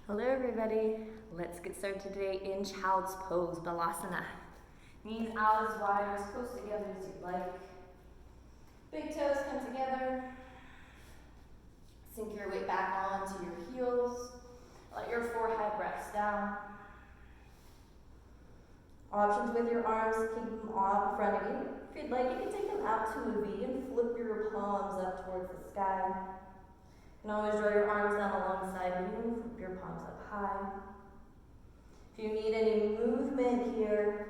Hello everybody, let's get started today in Child's Pose, Balasana. Knees out as wide or as close together as you'd like. Big toes come together. Sink your weight back onto your heels. Let your forehead rest down. Options with your arms, keep them off in front of you. If you'd like, you can take them out to a V and flip your palms up towards the sky. You can always draw your arms down alongside you and flip your palms up high. If you need any movement here,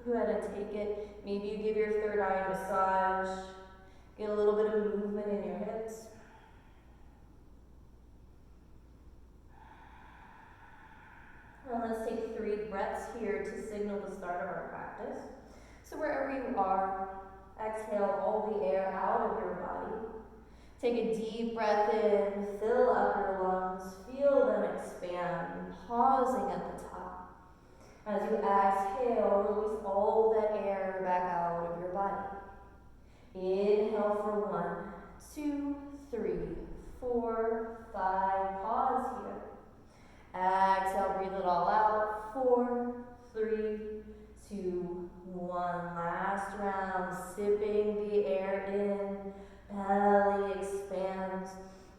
go ahead and take it. Maybe you give your third eye a massage. Get a little bit of movement in your hips. And let's take 3 breaths here to signal the start of our practice. So wherever you are, exhale all the air out of your body. Take a deep breath in, fill up your lungs, feel them expand, pausing at the top. As you exhale, release all that air back out of your body. Inhale for 1, 2, 3, 4, 5, pause here. Exhale, breathe it all out, 4, 3, 2, 1. Last round, sipping the air in. Belly expands,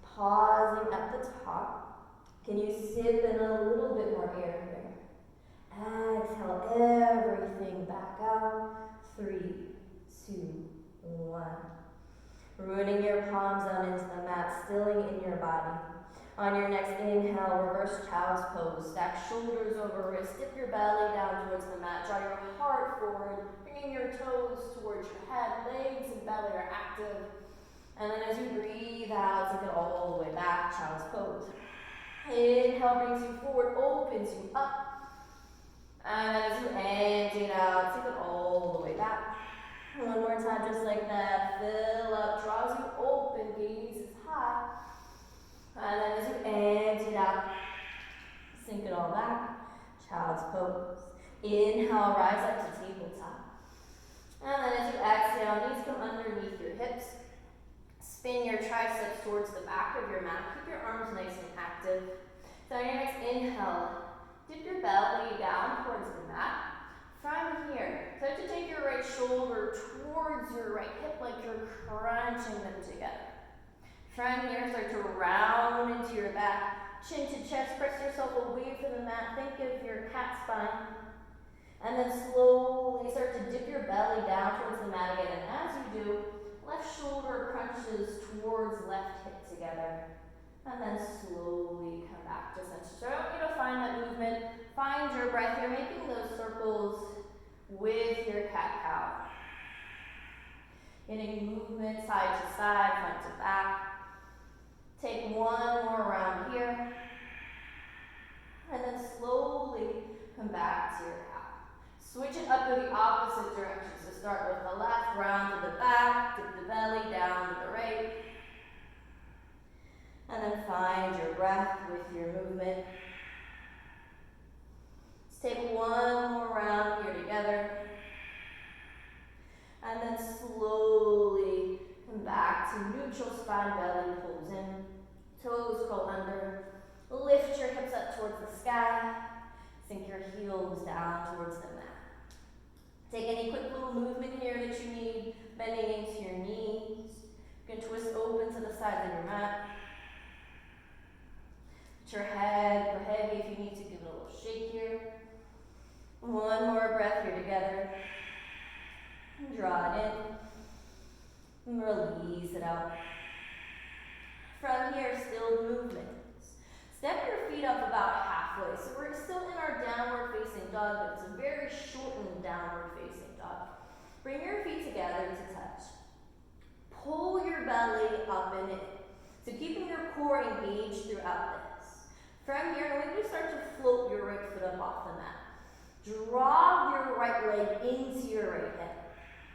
pausing at the top. Can you sip in a little bit more air here? Exhale everything back out. 3, 2, 1. Rooting your palms down into the mat, stilling in your body. On your next inhale, reverse child's pose. Stack shoulders over wrists, dip your belly down towards the mat. Draw your heart forward, bringing your toes towards your head. Legs and belly are active. And then as you breathe out, take it all the way back, child's pose. Inhale brings you forward, opens you up. And then as you empty it out, take it all the way back. One more time, just like that. Fill up, draws you open, gaze is high. And then as you empty it out, sink it all back, child's pose. Inhale, rise up to tabletop. And then as you exhale, knees come underneath your hips. Spin your triceps towards the back of your mat. Keep your arms nice and active. So on your next inhale, dip your belly down towards the mat. From here, start to take your right shoulder towards your right hip like you're crunching them together. From here, start to round into your back. Chin to chest, press yourself away from the mat. Think of your cat spine. And then slowly start to dip your belly down towards the mat again. And as you do, left shoulder crunches towards left hip together. And then slowly come back to center. So I want you to find that movement. Find your breath. You're making those circles with your cat-cow. Getting movement side to side, front to back. Take one more round here. And then slowly come back to your cow. Switch it up to the opposite direction. So start with the left, round to the back, dip the belly down to the right. And then find your breath with your movement. Let's take one more round here together. And then slowly come back to neutral spine, belly pulls in. Toes curl under. Lift your hips up towards the sky. Sink your heels down towards the mat. Take any quick little movement here that you need, bending into your knees. You can twist open to the sides of your mat. Let your head go heavy if you need to give it a little shake here. One more breath here together. Draw it in. And release it out. From here, still movements. Step your feet up about halfway. So we're still in our downward facing dog, but it's a very shortened downward facing dog. Bring your feet together to touch. Pull your belly up and in. So keeping your core engaged throughout this. From here, I want you to start to float your right foot up off the mat. Draw your right leg into your right hip.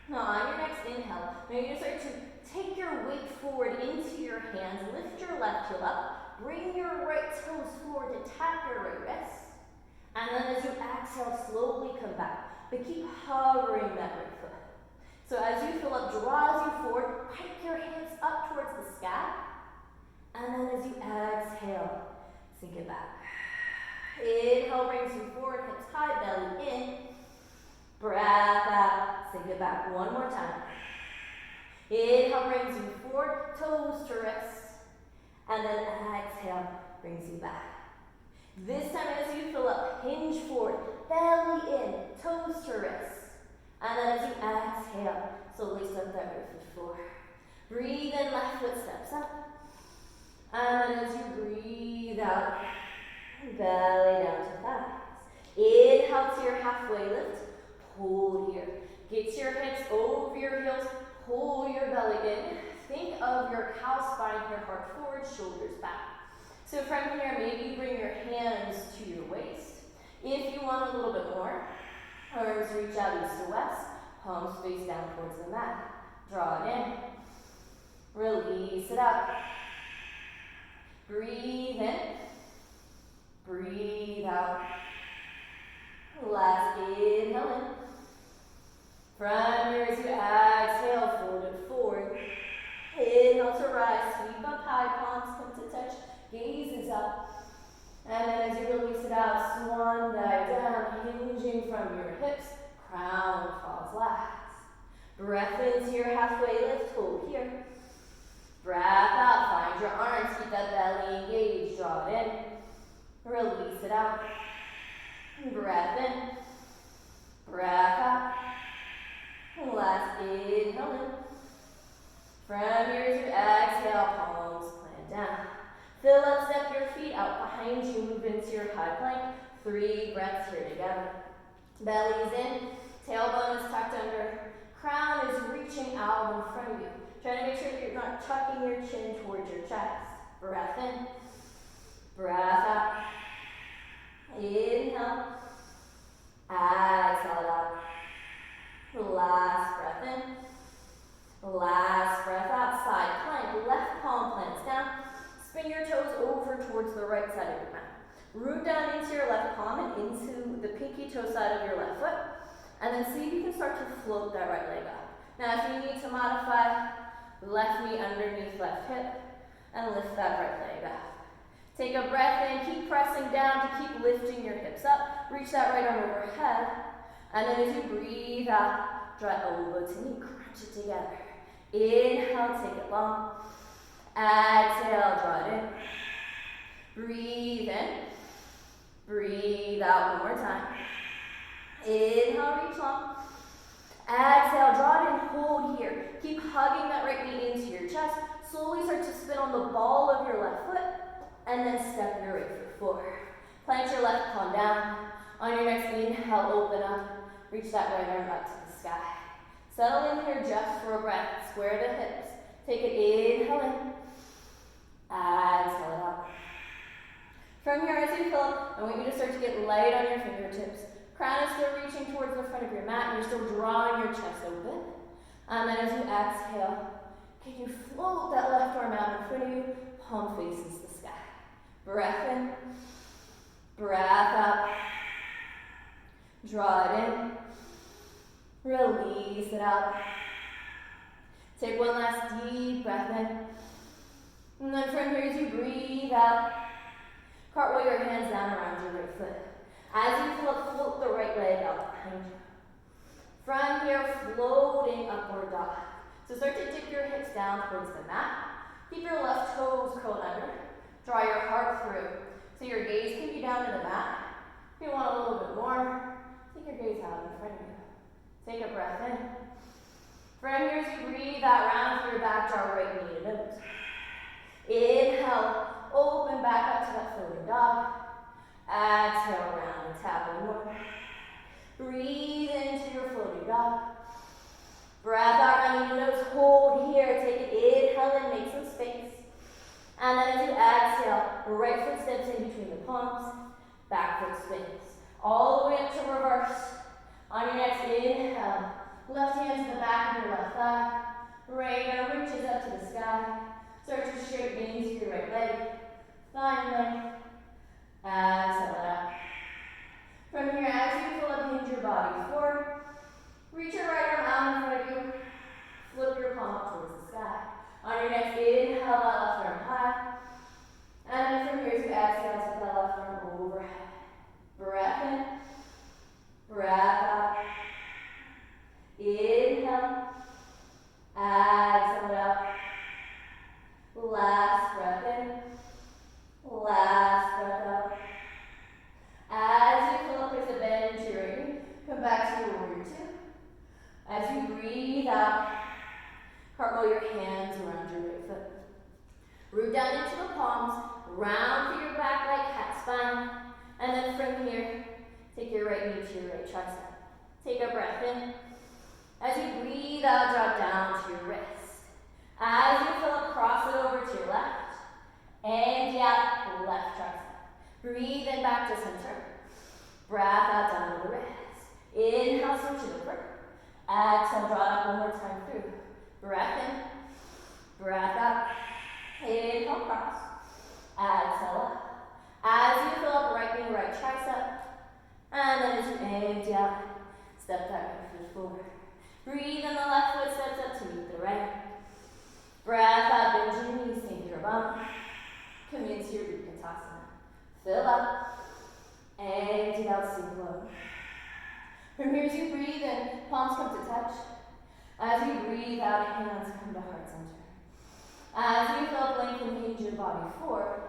Now on your next inhale, now you're going to start to take your weight forward into your hands. Lift your left heel up. Bring your right toes forward to tap your right wrist. And then as you exhale, slowly come back. But keep hovering that right foot. So as you fill up, draws you forward, hike your hands up towards the sky. And then as you exhale, sink it back. Inhale brings you forward, hips high, belly in. Breath out, sink it back one more time. Inhale brings you forward, toes to wrist. And then exhale brings you back. This time as you fill up, hinge forward, belly in, toes to wrist. And then as you exhale, slowly step that right foot forward. Breathe in, left foot steps up. And then as you breathe out, belly down to thighs. Inhale to your halfway lift, hold here. Get your hips over your heels, pull your belly in. Think of your cow spine here, heart forward, shoulders back. So from here, maybe you bring your hands to your waist. If you want a little bit more, arms reach out east to west, palms face down towards the mat. Draw it in. Release it out. Breathe in. Breathe out. Last inhale in. From here as you exhale, fold it forward. Inhale to rise, sweep up high, palms come to touch, gaze is up. And then as you release it out, swan dive down, hinging from your hips, crown falls last. Breath into your halfway lift, hold here. Breath out, find your arms, keep that belly engaged, draw it in. Release it out. Breath in. Breath out. Last inhale in. From here as you exhale, palms plant down. Fill up, step your feet out behind you, move into your high plank. 3 breaths here together. Belly's in, tailbone is tucked under. Crown is reaching out in front of you. Try to make sure that you're not tucking your chin towards your chest. Breath in. Breath out. Inhale. Exhale it out. Last breath in. Last breath out. Side plank. Left palm plants down. Spin your toes over towards the right side of your mat. Root down into your left palm and into the pinky toe side of your left foot. And then see if you can start to float that right leg up. Now if you need to modify, left knee underneath left hip and lift that right leg up. Take a breath in, keep pressing down to keep lifting your hips up. Reach that right arm overhead. And then as you breathe out, draw elbow to knee, crunch it together. Inhale, take it long. Exhale, draw it in. Breathe in. Breathe out one more time. Inhale, reach long. Exhale, draw it in, hold here. Keep hugging that right knee into your chest. Slowly start to spin on the ball of your left foot, and then step your right foot forward. Plant your left palm down. On your next inhale, open up. Reach that right arm up to the sky. Settle in here just for a breath. Square the hips. Take an inhale in. Exhale it out. From here, as you fill up, I want you to start to get light on your fingertips. Crown is still reaching towards the front of your mat, and you're still drawing your chest open. And then as you exhale, can you float that left arm out in front of you? Palm faces the sky. Breath in. Breath out. Draw it in. Release it out. Take one last deep breath in. And then from here, as you breathe out, cartwheel your hands down around your right foot. As you float the right leg out behind you. From here, floating upward dog. So start to dip your hips down towards the mat. Keep your left toes curled under. Draw your heart through. So your gaze can be down to the mat. If you want a little bit more, take your gaze out in front of you. Take a breath in. From here, as you breathe out, round through your back, draw right knee to nose. Inhale, open back up to that floating dog. Exhale, round and tap one more. Breathe into your floating dog. Breath out, round your nose, hold here. Take an inhale and make some space. And then as you exhale, right foot steps in between the palms, back foot spins. All the way up to reverse. On your next inhale, left hand to the back of your left thigh. Right arm reaches up to the sky. Start to straighten into your right leg. Find length. Exhale it out. From here, as you fill up, hinge your body forward. Reach your right arm out in front of you. Flip your palm up towards the sky. On your next inhale, that left arm high. And then from here, as you exhale, take that left arm overhead. Take a breath in. As you breathe out, drop down to your wrist. As you fill up, cross it over to your left. And out, left tricep. Breathe in back to center. Breath out down to the wrist. Inhale, switch it over. Exhale, draw it up one more time through. Breath in. Breath out. Inhale, cross. Exhale up. As you fill up, right knee, right tricep. And then as you empty out, step that right foot forward. Breathe in the left foot, steps up to meet the right. Breath out, bend your knees, sink your bum. Come into your Balasana. Fill up. Empty out, sink low. From here, as you breathe in, palms come to touch. As you breathe out, hands come to heart center. As you fill up, lengthen, hinge your body forward.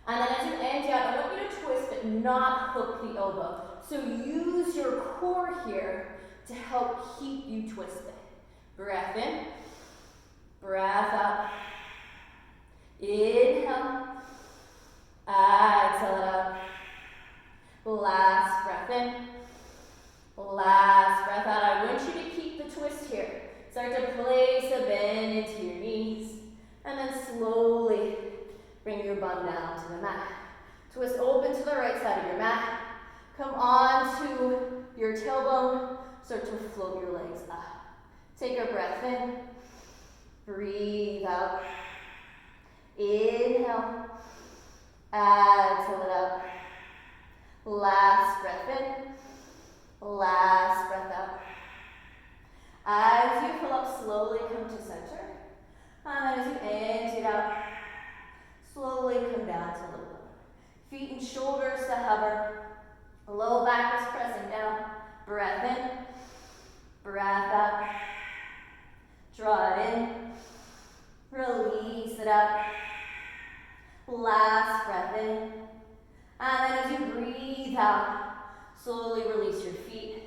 And then as you empty out, I want you to twist but not hook the elbow. So use your core here to help keep you twisted. Breath in. Breath out. Inhale. Exhale it out. Last breath in. Last breath out. I want you to keep the twist here. Start to place a bend into your knees. And then slowly bring your bum down to the mat. Twist open to the right side of your mat. Come on to your tailbone. Start to float your legs up. Take a breath in. Breathe out. Inhale. Exhale it out. Last breath in. Last breath out. As you fill up, slowly come to center. And as you empty it out, slowly come down to low bone. Feet and shoulders to hover. Low back is pressing down. Breath in. Breath out. Draw it in. Release it out. Last breath in. And then as you breathe out, slowly release your feet.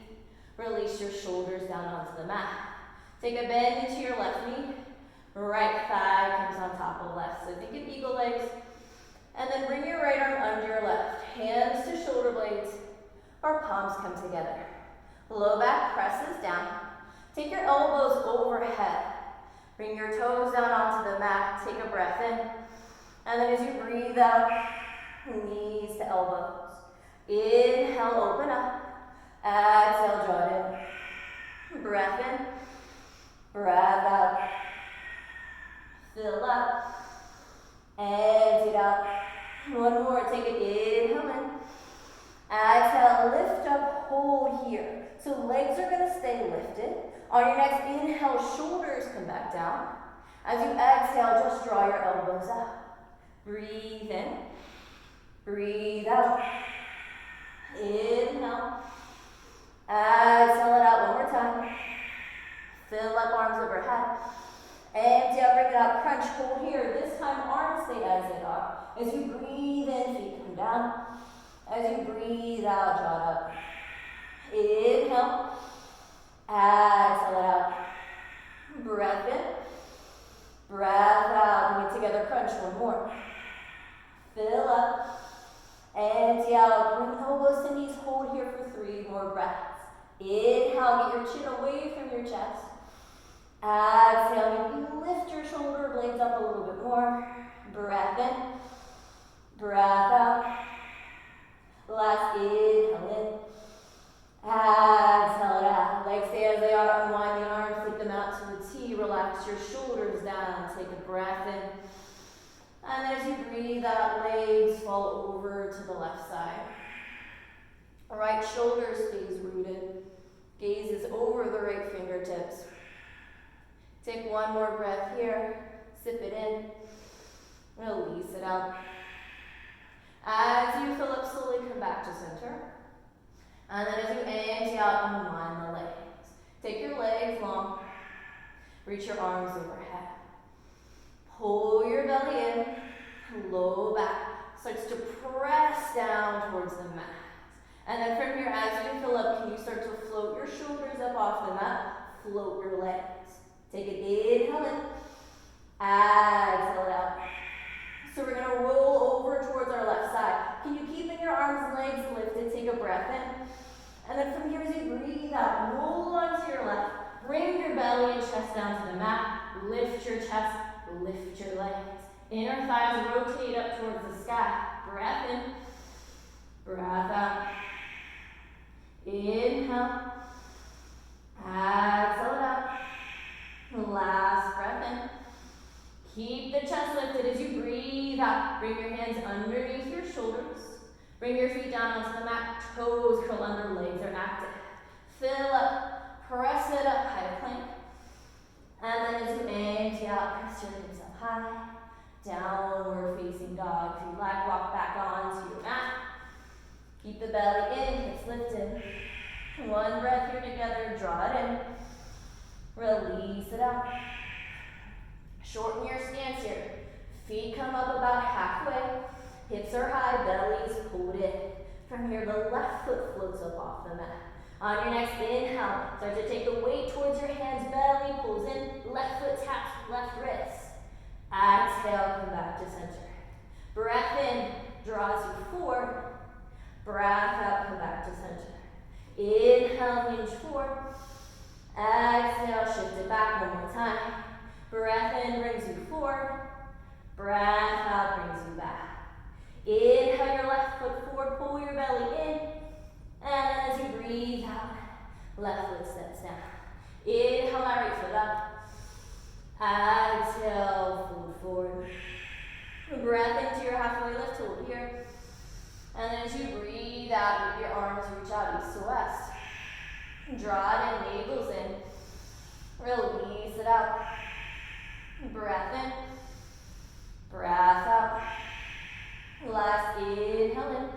Release your shoulders down onto the mat. Take a bend into your left knee. Right thigh comes on top of left. So think of eagle legs. And then bring your right arm under your left. Hands to shoulder blades. Or palms come together. Low back presses down. Take your elbows overhead. Bring your toes down onto the mat. Take a breath in. And then as you breathe out, knees to elbows. Inhale, open up. Exhale, draw it in. Breath in. Breath out. Fill up. Empty it out. One more. Take it. Inhale in. Exhale, lift up, hold here. So legs are going to stay lifted. On your next inhale, shoulders come back down. As you exhale, just draw your elbows up. Breathe in. Breathe out. Inhale. Exhale it out one more time. Fill up, arms overhead. Empty out, bring it out, crunch, hold here. This time, arms stay as they are. As you breathe in, feet come down. As you breathe out, draw it up. Inhale. Exhale it out. Breath in. Breath out. Bring it together, crunch, one more. Fill up. Empty out. Bring elbows to knees, hold here for 3 more breaths. Inhale, get your chin away from your chest. Exhale, maybe lift your shoulder blades up a little bit more. Breath in. Breath out. Last inhale in. Exhale it out. Legs stay as they are. Unwind the arms. Take them out to a T. Relax your shoulders down. Take a breath in. And as you breathe out, legs fall over to the left side. Right shoulder stays rooted. Gaze is over the right fingertips. Take one more breath here. Sip it in. Release it out. As you fill up, slowly come back to center. And then as you empty out, unwind the legs. Take your legs long. Reach your arms overhead. Pull your belly in. Low back. Starts to press down towards the mat. And then from here, as you fill up, can you start to float your shoulders up off the mat? Float your legs. Take an inhale in. Exhale it out. So we're going to roll over towards our left side. Can you keep in your arms and legs lifted? Take a breath in. And then from here, as you breathe out, roll onto your left. Bring your belly and chest down to the mat. Lift your chest, lift your legs. Inner thighs rotate up towards the sky. Breath in, breath out. Inhale. Exhale it out. Last breath in. Keep the chest lifted as you breathe out. Bring your hands underneath your shoulders. Bring your feet down onto the mat. Toes curl under, legs are active. Fill up. Press it up, high plank. And then as you empty out, press your hips up high. Downward facing dog. If you like, walk back onto your mat. Keep the belly in, hips lifted. One breath here together, draw it in. Release it out. Shorten your stance here. Feet come up about halfway. Hips are high, belly's pulled in. From here, the left foot floats up off the mat. On your next inhale, start to take the weight towards your hands, belly pulls in, left foot taps, left wrist. Exhale, come back to center. Breath in, draws you forward. Breath out, come back to center. Inhale, hinge forward. Exhale, shift it back one more time. Breath in brings you forward. Breath out brings you back. Inhale your left foot forward, pull your belly in. And as you breathe out, left foot steps down. Inhale, right foot up. Exhale, fold forward. Breath into your halfway lift, hold here. And then as you breathe out, with your arms reach out east to west. Draw it in, navels in. Release it out. Breath in. Breath out. Last inhale in.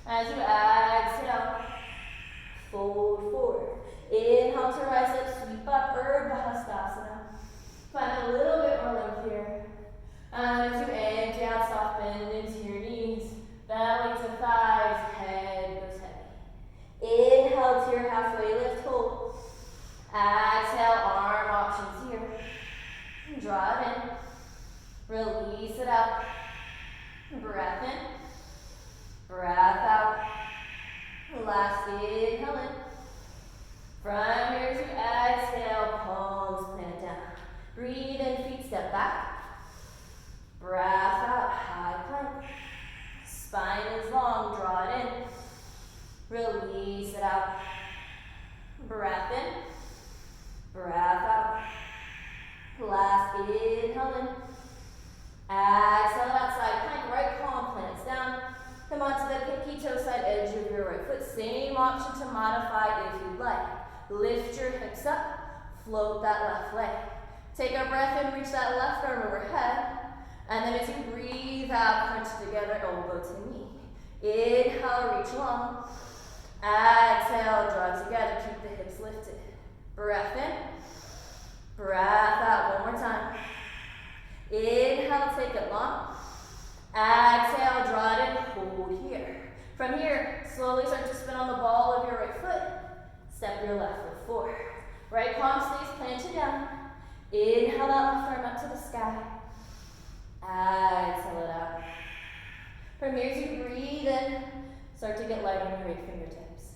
As you exhale, fold forward. Inhale to rise up, sweep up, Balasana. Find a little bit more length here. And as you empty out, soft bend into your knees. Belly to thighs, head goes heavy. Inhale to your halfway lift, hold. Exhale, arm options here. Draw it in. Release it out. Breath in. Breath out. Last inhale in. From here to exhale, palms plant down. Breathe in, feet step back. Breath out, high plank. Spine is long, draw it in. Release it out. Breath in. Breath out. Last inhale in. Exhale out, side plank, right palm plants down. Come onto the pinky toe side edge of your right foot. Same option to modify if you'd like. Lift your hips up, float that left leg. Take a breath in, reach that left arm overhead. And then as you breathe out, crunch together, elbow to knee. Inhale, reach long. Exhale, draw together, keep the hips lifted. Breath in. Breath out, one more time. Inhale, take it long. Exhale, draw it in, hold here. From here, slowly start to spin on the ball of your right foot. Step your left foot forward. Right palm stays planted down. Inhale that left arm up to the sky. Exhale it out. From here, as you breathe in, start to get light on your right fingertips.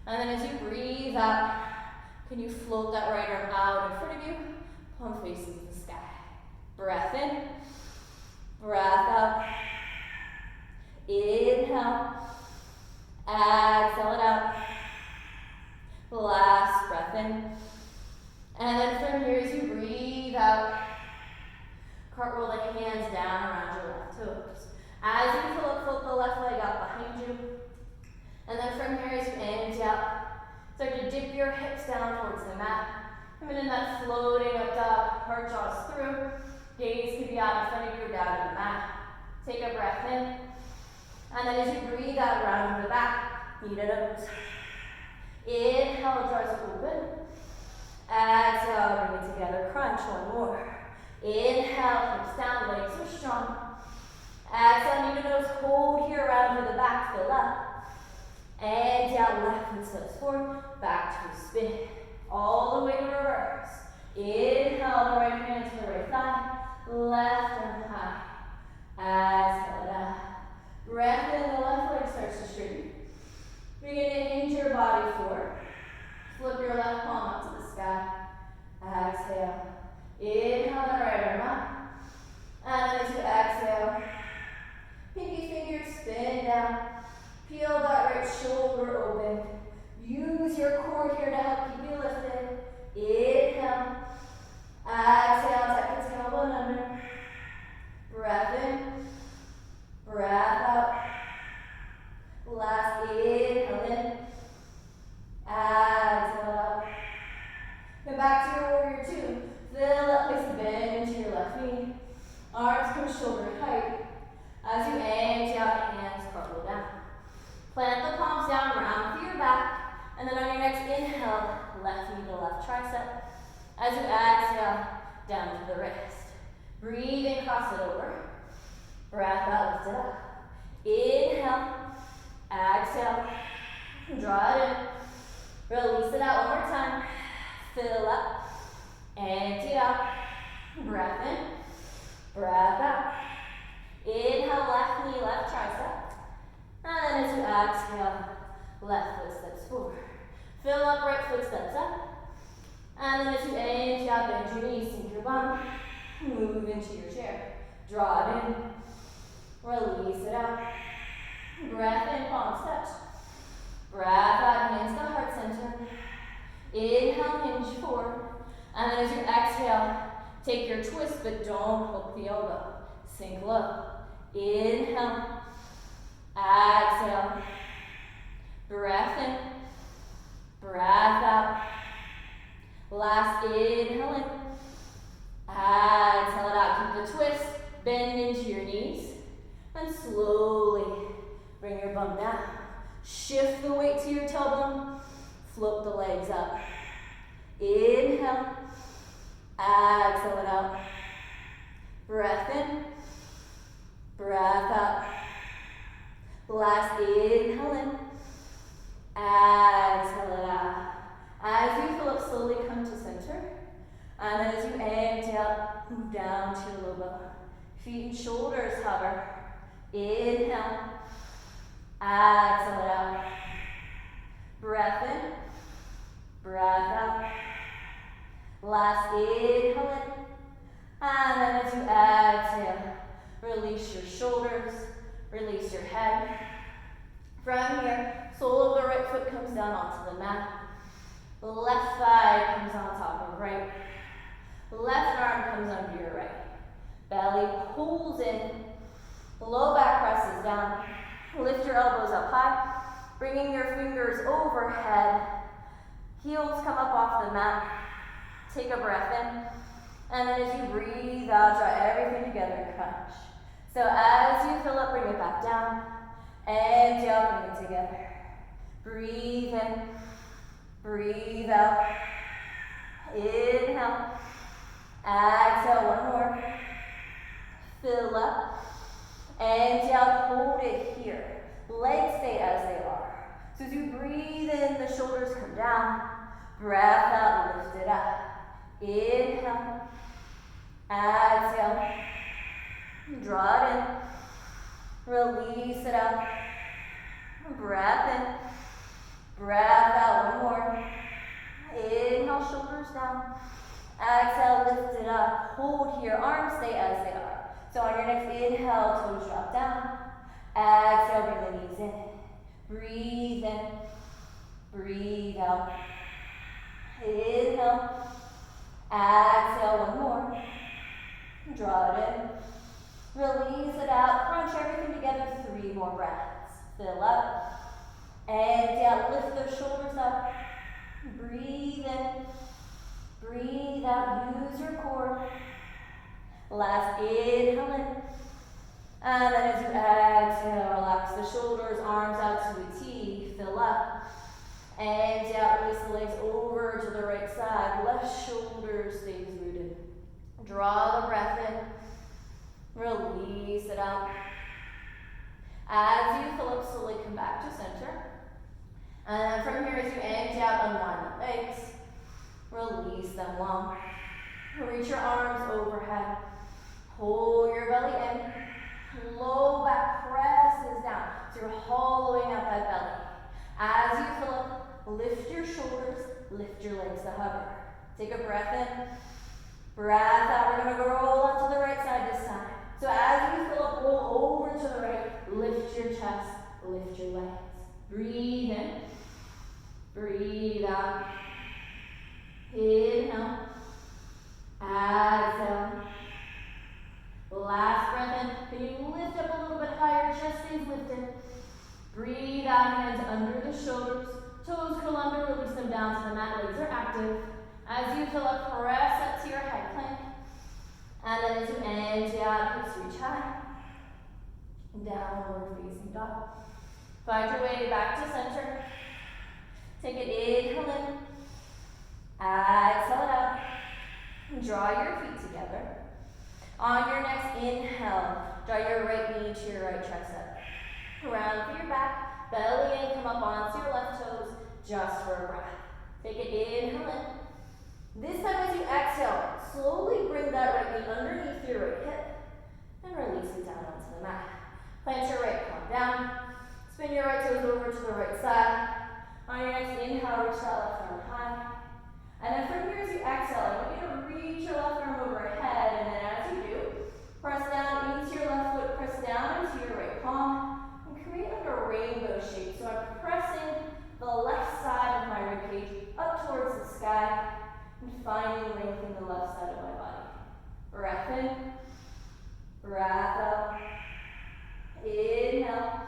And then as you breathe out, can you float that right arm out in front of you? Palm faces the sky. Breath in. Breath out. Inhale. Exhale it out. Last breath in. And then from here, as you breathe out, cartwheel the hands down around your left toes. As you float the left leg out behind you. And then from here, as you empty out, start to dip your hips down towards the mat. And then in that floating up dog, heart jaws through. Gaze can be out in front of you or down to the mat. Take a breath in. And then as you breathe out, round to the back, knee to nose. Inhale, jaws open. Exhale, bring it together, crunch, one more. Inhale, hips down, legs are strong. Exhale, knee to nose, hold here, round to the back, fill up. And down, left foot steps forward, back to spin. All the way to reverse. Inhale, the right hand to the right thigh, left arm high. Exhale it out. Breath in, the left leg starts to straighten. Begin to hinge your Flip your left palm up to the sky. Exhale. Inhale that right arm up. And then as you exhale, pinky fingers spin down. Peel that right shoulder open. Use your core here to help keep you lifted. Inhale. Exhale, tuck the tailbone under. Breath in. Breath out. Last inhale in. Exhale out. Then back to your warrior two. Fill up, place a bend into your left knee. Arms come shoulder height. As you exhale, hands cartwheel down. Plant the palms down, round through your back. And then on your next inhale, left knee to left tricep. As you exhale, down to the wrist. Breathe in, cross it over. Breath out, lift it up. Inhale. Exhale. Draw it in. Release it out one more time. Fill up. Empty it out. Breath in. Breath out. Inhale, left knee, left tricep. And as you exhale, left foot steps forward. Fill up, right foot steps up. And then as you inhale, bend your knees, sink your bum. Move into your chair. Draw it in. Release it out. Breath in, palms touch. Breath out, hands to heart center. Inhale, hinge forward. And then as you exhale, take your twist, but don't hook the elbow. Sink low. Inhale. Exhale. Breath in. Breath out. Last inhale in. Exhale it out. Keep the twist. Bend into your knees. And slowly bring your bum down. Shift the weight to your tailbone. Float the legs up. Inhale. Exhale it out. Breath in. Breath out. Last inhale in. Exhale it out. As you fill up, slowly come to center. And then as you exhale, move down to your low belly. Feet and shoulders hover. Inhale. Exhale it out. Breath in. Breath out. Last inhale in. And then as you exhale, release your shoulders. Release your head. From here, sole of the right foot comes down onto the mat. Left thigh comes on top of right. Left arm comes under your right. Belly pulls in. Low back presses down. Lift your elbows up high. Bringing your fingers overhead. Heels come up off the mat. Take a breath in. And then as you breathe out, draw everything together, crunch. So as you fill up, bring it back down. Exhale, bring it together. Breathe in. Breathe out. Inhale. Exhale, one more. Fill up. Exhale, hold it here. Legs stay as they are. So as you breathe in, the shoulders come down. Breath out, lift it up. Inhale. Exhale. Draw it in. Release it out. Breath in. Breath out, one more. Inhale, shoulders down. Exhale, lift it up. Hold here, arms stay as they are. So on your next inhale, toes drop down. Exhale, bring the knees in. Breathe in. Breathe out. Inhale. Exhale, one more. Draw it in. Release it out. Crunch everything together. 3 more breaths. Fill up. Exhale. Lift those shoulders up. Breathe in. Breathe out. Use your core. Last inhale in. And then as you exhale, relax the shoulders, arms out to a T. Fill up. Exhale. Release the legs over to the right side. Left shoulder stays rooted. Draw the breath in. Release it out. As you fill up, slowly come back to center. And from here, as you exhale, unwind the legs. Release them long. Reach your arms overhead. Hold your belly in. Low back presses down. So you're hollowing out that belly. As you fill up, lift your shoulders. lift your legs to hover. Take a breath in, breath out. We're going to roll onto the right side this time. So as you fill up, roll over to the right, lift your chest, lift your legs. Breathe in, breathe out. Inhale, exhale. Last breath in. Can you lift up a little bit higher? Chest stays lifted. Breathe out, hands under the shoulders. Toes curl under, release them down to the mat. Legs are active. As you fill up, press up to your head plank. And then as you empty out, hips reach high. Downward facing dog. Find your way back to center. Take an inhale in. Exhale it out. Draw your feet together. On your next inhale, draw your right knee to your right tricep. Round through your back, belly in, come up onto your left toes, just for a breath. Take an inhale in. This time as you exhale, slowly bring that right knee underneath your right hip and release it down onto the mat. Plant your right palm down. Spin your right toes over to the right side. On your next inhale, reach that left arm high. And then from here as you exhale, I want you to reach your left arm overhead, and then as you do, press down into your left foot, press down into your right palm, and create like a rainbow shape. So I'm pressing the left side of my ribcage up towards the sky, and finding length in the left side of my body. Breath in, breath out. Inhale,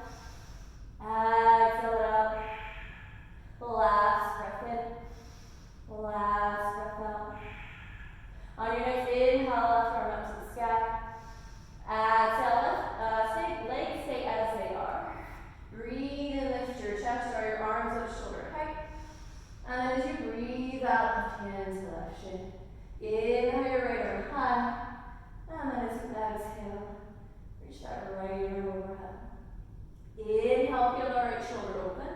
exhale it out. Last breath in, last breath out. On your next inhale, left arm up to the sky. Exhale, legs stay as they are. Breathe and lift your chest, draw your arms up shoulder height. And then as you breathe out, left hand to left shin. Inhale your right arm high. And then as you exhale, reach that right arm overhead. Inhale, feel the right shoulder open.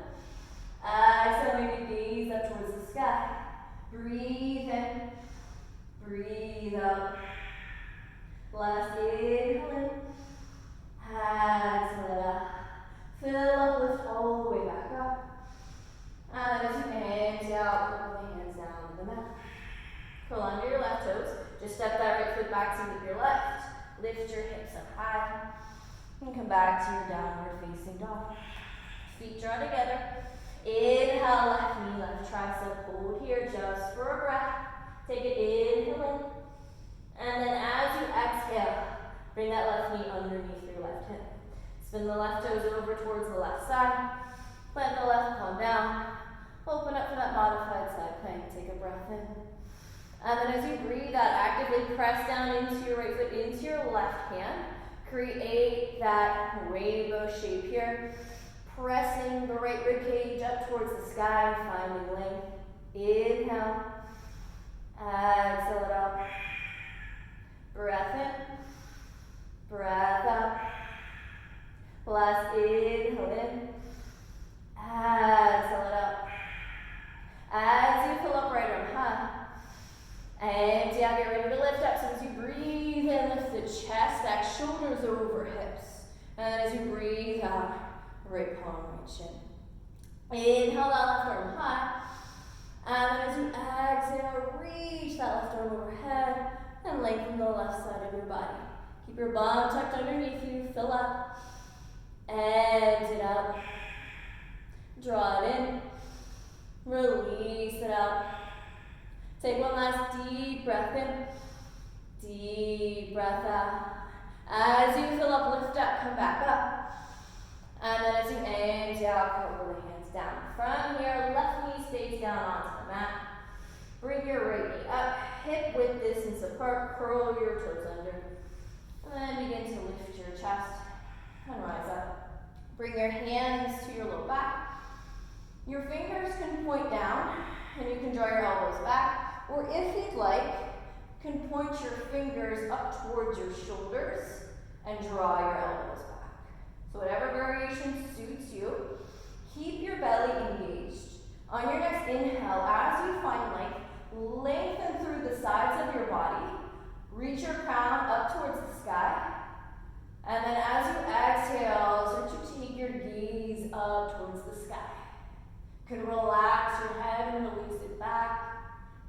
Exhale, maybe gaze up towards the sky. Breathe in, breathe out. Last inhale in, exhale it out. Fill up, lift all the way back up. And as you empty out, pull the hands down to the mat. Curl under your left toes. Just step that right foot back to meet your left. Lift your hips up high. And come back to your downward facing dog. Feet draw together. Inhale, left knee, left tricep. Hold here just for a breath. Take it, inhale in. And then as you exhale, bring that left knee underneath your left hip. Spin the left toes over towards the left side. Plant the left palm down. Open up for that modified side plank. Take a breath in. And then as you breathe out, actively press down into your right foot, into your left hand. Create that rainbow shape here. Pressing the right rib cage up towards the sky, finding length. Inhale. Exhale it out. Breath in. Breath out. Last inhale in. Exhale it out. As you fill up right arm high. Empty out, get ready to lift up. So as you breathe in, lift the chest, stack shoulders over hips. And as you breathe out, right palm, right shin. Inhale that left arm high. And then as you exhale, reach that left arm overhead and lengthen the left side of your body. Keep your bum tucked underneath you, fill up. Empty it out. Draw it in. Release it out. Take one last deep breath in. Deep breath out. As you fill up, lift up, come back up. And then as you empty out, curl the hands down. From here, left knee stays down onto the mat. Bring your right knee up, hip width distance apart, curl your toes under. And then begin to lift your chest and rise up. Bring your hands to your low back. Your fingers can point down, and you can draw your elbows back. Or if you'd like, you can point your fingers up towards your shoulders and draw your elbows back. So whatever variation suits you, keep your belly engaged. On your next inhale, as you find length, lengthen through the sides of your body. Reach your crown up towards the sky. And then as you exhale, start to take your gaze up towards the sky. You can relax your head and release it back.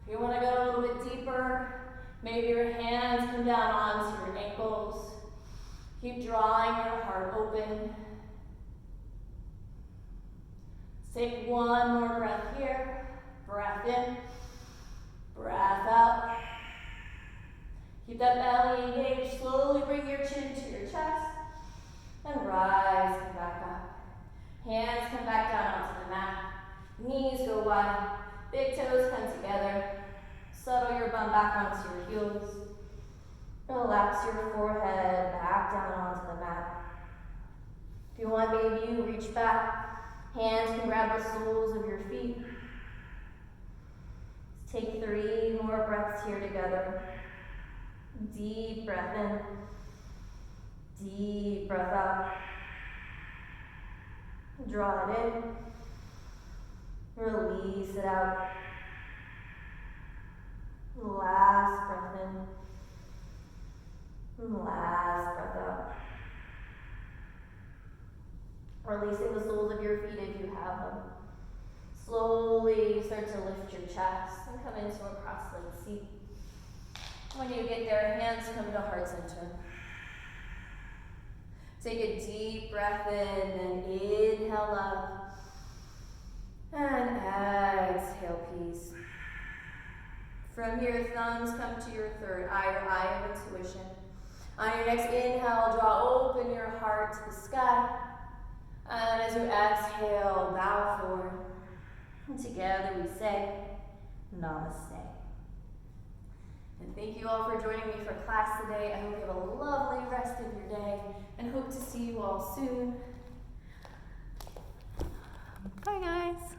If you want to go a little bit deeper, maybe your hands come down onto your ankles. Keep drawing your heart open. Take one more breath here. Breath in, breath out. Keep that belly engaged. Slowly bring your chin to your chest and rise, come back up. Hands come back down onto the mat. Knees go wide. Big toes come together. Settle your bum back onto your heels. Relax your forehead back down onto the mat. If you want, maybe you reach back. Hands can grab the soles of your feet. Take 3 more breaths here together. Deep breath in. Deep breath out. Draw it in. Release it out. Last breath in. Last breath out. Releasing the soles of your feet if you have them. Slowly start to lift your chest and come into a cross-legged seat. When you get there, hands come to heart center. Take a deep breath in and inhale up. And exhale, peace. From here, thumbs come to your third eye, your eye of intuition. On your next inhale, draw open your heart to the sky. And as you exhale, bow forward. And together we say, Namaste. And thank you all for joining me for class today. I hope you have a lovely rest of your day and hope to see you all soon. Bye, guys.